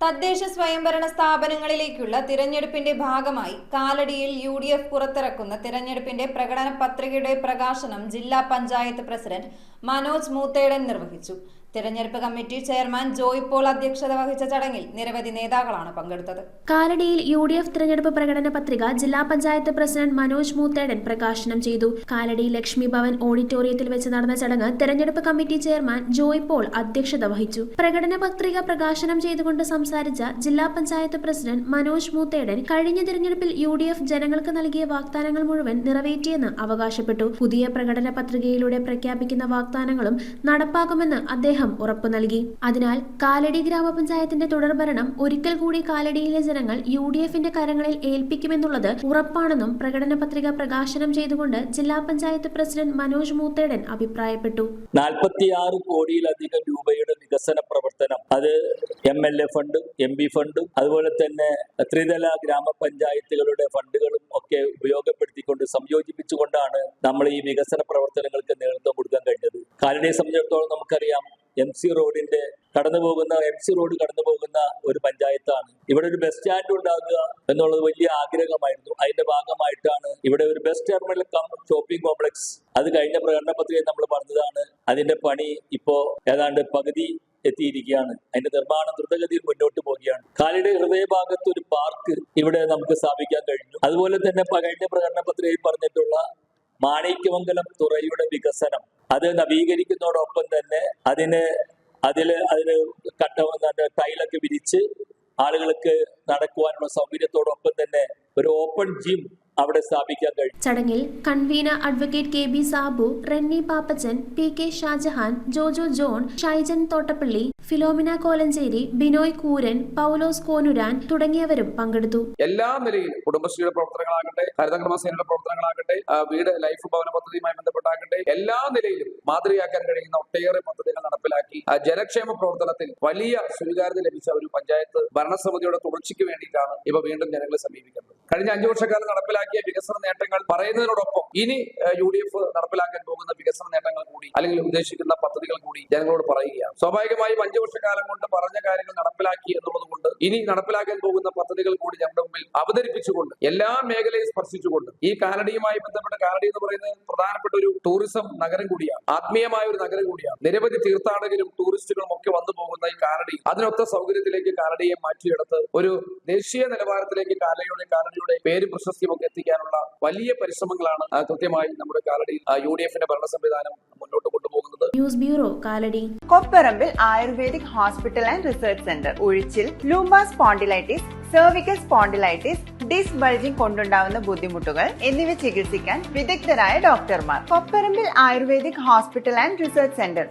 തദ്ദേശ സ്വയംഭരണ സ്ഥാപനങ്ങളിലേക്കുള്ള തിരഞ്ഞെടുപ്പിന്റെ ഭാഗമായി കാലടിയിൽ UDF പുറത്തിറക്കുന്ന തിരഞ്ഞെടുപ്പിന്റെ പ്രകടന പത്രികയുടെ പ്രകാശനം ജില്ലാ പഞ്ചായത്ത് പ്രസിഡന്റ് മനോജ് മൂത്തേടൻ നിർവഹിച്ചു. തിരഞ്ഞെടുപ്പ് കമ്മിറ്റി ചെയർമാൻ ജോയ് പോൾ അധ്യക്ഷത വഹിച്ച ചടങ്ങിൽ നിരവധി നേതാക്കളാണ് പങ്കെടുത്തത്. കാലടിയിൽ UDF തിരഞ്ഞെടുപ്പ് പ്രകടന പത്രിക ജില്ലാ പഞ്ചായത്ത് പ്രസിഡന്റ് മനോജ് മൂത്തേടൻ പ്രകാശനം ചെയ്തു. കാലടി ലക്ഷ്മി ഭവൻ ഓഡിറ്റോറിയത്തിൽ വെച്ച് നടന്ന ചടങ്ങ് തിരഞ്ഞെടുപ്പ് കമ്മിറ്റി ചെയർമാൻ ജോയ് പോൾ അധ്യക്ഷത വഹിച്ചു. പ്രകടന പത്രിക പ്രകാശനം ചെയ്തുകൊണ്ട് സംസാരിച്ച ജില്ലാ പഞ്ചായത്ത് പ്രസിഡന്റ് മനോജ് മൂത്തേടൻ കഴിഞ്ഞ തിരഞ്ഞെടുപ്പിൽ UDF ജനങ്ങൾക്ക് നൽകിയ വാഗ്ദാനങ്ങൾ മുഴുവൻ നിറവേറ്റിയെന്ന് അവകാശപ്പെട്ടു. പുതിയ പ്രകടന പത്രികയിലൂടെ പ്രഖ്യാപിക്കുന്ന വാഗ്ദാനങ്ങളും നടപ്പാക്കുമെന്ന് അദ്ദേഹം ഉറപ്പു നൽകി. അതിനാൽ കാലടി ഗ്രാമപഞ്ചായത്തിന്റെ തുടർഭരണം ഒരിക്കൽ കൂടി കാലടിയിലെ ജനങ്ങൾ UDFന്റെ കരങ്ങളിൽ ഏൽപ്പിക്കുമെന്നുള്ളത് ഉറപ്പാണെന്നും പ്രകടന പത്രിക പ്രകാശനം ചെയ്തുകൊണ്ട് ജില്ലാ പഞ്ചായത്ത് പ്രസിഡന്റ് മനോജ് മൂത്തേടൻ അഭിപ്രായപ്പെട്ടു. 46 കോടിയിലധികം രൂപയുടെ വികസന പ്രവർത്തനം, അത് MLA ഫണ്ടും MP ഫണ്ടും അതുപോലെ തന്നെ ത്രിതല ഗ്രാമപഞ്ചായത്തുകളുടെ ഫണ്ടുകളും ഒക്കെ ഉപയോഗപ്പെടുത്തിക്കൊണ്ട് സംയോജിപ്പിച്ചുകൊണ്ടാണ് നമ്മൾ ഈ വികസന പ്രവർത്തനങ്ങൾക്ക് നേതൃത്വം കൊടുക്കാൻ കഴിഞ്ഞത്. കാലടിയെ സംബന്ധിച്ചിടത്തോളം നമുക്കറിയാം, MC റോഡ് കടന്നു പോകുന്ന ഒരു പഞ്ചായത്താണ്. ഇവിടെ ഒരു ബസ് സ്റ്റാൻഡ് ഉണ്ടാകുക എന്നുള്ളത് വലിയ ആഗ്രഹമായിരുന്നു. അതിന്റെ ഭാഗമായിട്ടാണ് ഇവിടെ ഒരു bus terminal cum shopping complex, അത് കഴിഞ്ഞ പ്രകടന പത്രികയിൽ നമ്മൾ പറഞ്ഞതാണ്. അതിന്റെ പണി ഇപ്പോ ഏതാണ്ട് പകുതി എത്തിയിരിക്കുകയാണ്. അതിന്റെ നിർമ്മാണം ദ്രുതഗതിയിൽ മുന്നോട്ട് പോവുകയാണ്. കാലടി ഹൃദയഭാഗത്ത് ഒരു പാർക്ക് ഇവിടെ നമുക്ക് സ്ഥാപിക്കാൻ കഴിഞ്ഞു. അതുപോലെ തന്നെ കഴിഞ്ഞ പ്രകടന പത്രികയിൽ പറഞ്ഞിട്ടുള്ള മാണിക്യമംഗലം തുറയുടെ വികസനം, അത് നവീകരിക്കുന്നതോടൊപ്പം തന്നെ അതിന് ടൈലൊക്കെ വിരിച്ച് ആളുകൾക്ക് നടക്കുവാനുള്ള സൗകര്യത്തോടൊപ്പം തന്നെ ഒരു ഓപ്പൺ ജിം അവിടെ സ്ഥാപിക്കാൻ കഴിയും. ചടങ്ങിൽ convener advocate KB Sabu, Renny Pappachan, PK Shajahan, Jojo John, Shaijan Thottappally, Philomina Kolenchery, Binoy Kooran, Paulose Konuran തുടങ്ങിയവരും പങ്കെടുത്തു. എല്ലാ നിലയിലും കുടുംബശ്രീയുടെ പ്രവർത്തനങ്ങളാകട്ടെ, ഹരിതകർമ്മസേനയുടെ പ്രവർത്തനങ്ങളാകട്ടെ, വീട് ലൈഫ് ഭവന പദ്ധതിയുമായി ബന്ധപ്പെട്ടാകട്ടെ, എല്ലാ നിലയിലും മാതൃകയാക്കാൻ കഴിയുന്ന ഒട്ടേറെ പദ്ധതികൾ നടപ്പിലാക്കി ജനക്ഷേമ പ്രവർത്തനത്തിൽ വലിയ സ്വീകാര്യത ലഭിച്ച ഒരു പഞ്ചായത്ത് ഭരണസമിതിയുടെ തുടർച്ചയ്ക്ക് വേണ്ടിയിട്ടാണ് ഇവ വീണ്ടും ജനങ്ങളെ സമീപിക്കുന്നത്. കഴിഞ്ഞ 5 വർഷക്കാലം നടപ്പിലാക്കിയ വികസന നേട്ടങ്ങൾ പറയുന്നതിനോടൊപ്പം ഇനി UDF നടപ്പിലാക്കാൻ പോകുന്ന വികസന നേട്ടങ്ങൾ കൂടി അല്ലെങ്കിൽ ഉദ്ദേശിക്കുന്ന പദ്ധതികൾ കൂടി ജനങ്ങളോട് പറയുകയാണ്. സ്വാഭാവികമായും 5 വർഷക്കാലം കൊണ്ട് പറഞ്ഞ കാര്യങ്ങൾ നടപ്പിലാക്കി എന്നുള്ളത് കൊണ്ട് ഇനി നടപ്പിലാക്കാൻ പോകുന്ന പദ്ധതികൾ കൂടി ഞങ്ങളുടെ മുമ്പിൽ അവതരിപ്പിച്ചുകൊണ്ട് എല്ലാ മേഖലയും സ്പർശിച്ചുകൊണ്ട് ഈ കാലടിയുമായി ബന്ധപ്പെട്ട കാലടി എന്ന് പറയുന്നത് പ്രധാനപ്പെട്ട ഒരു ടൂറിസം നഗരം കൂടിയാണ്, ആത്മീയമായ ഒരു നഗരം കൂടിയാണ്. നിരവധി തീർത്ഥാടകരും ടൂറിസ്റ്റുകളും ഒക്കെ വന്നു പോകുന്ന ഈ കാലടി അതിനൊത്ത സൗകര്യത്തിലേക്ക് കാലടിയെ മാറ്റിയെടുത്ത് ഒരു ദേശീയ നിലവാരത്തിലേക്ക് കാലടിയുടെ പേരും പ്രശസ്തിയും ഒക്കെ എത്തിക്കാനുള്ള വലിയ പരിശ്രമങ്ങളാണ് കൃത്യമായി നമ്മുടെ കാലടിയിൽ UDFന്റെ ഭരണ സംവിധാനം മുന്നോട്ട് കൊണ്ടുപോകുന്നത്. News bureau, Kalady. Kopparambil ayurvedic hospital and research centre. ഉഴിച്ചിൽ, lumbar spondylitis, cervical spondylitis, disc bulging കൊണ്ടുണ്ടാവുന്ന ബുദ്ധിമുട്ടുകൾ എന്നിവ ചികിത്സിക്കാൻ വിദഗ്ധരായ ഡോക്ടർമാർ. Kopparambil ayurvedic hospital and research centre.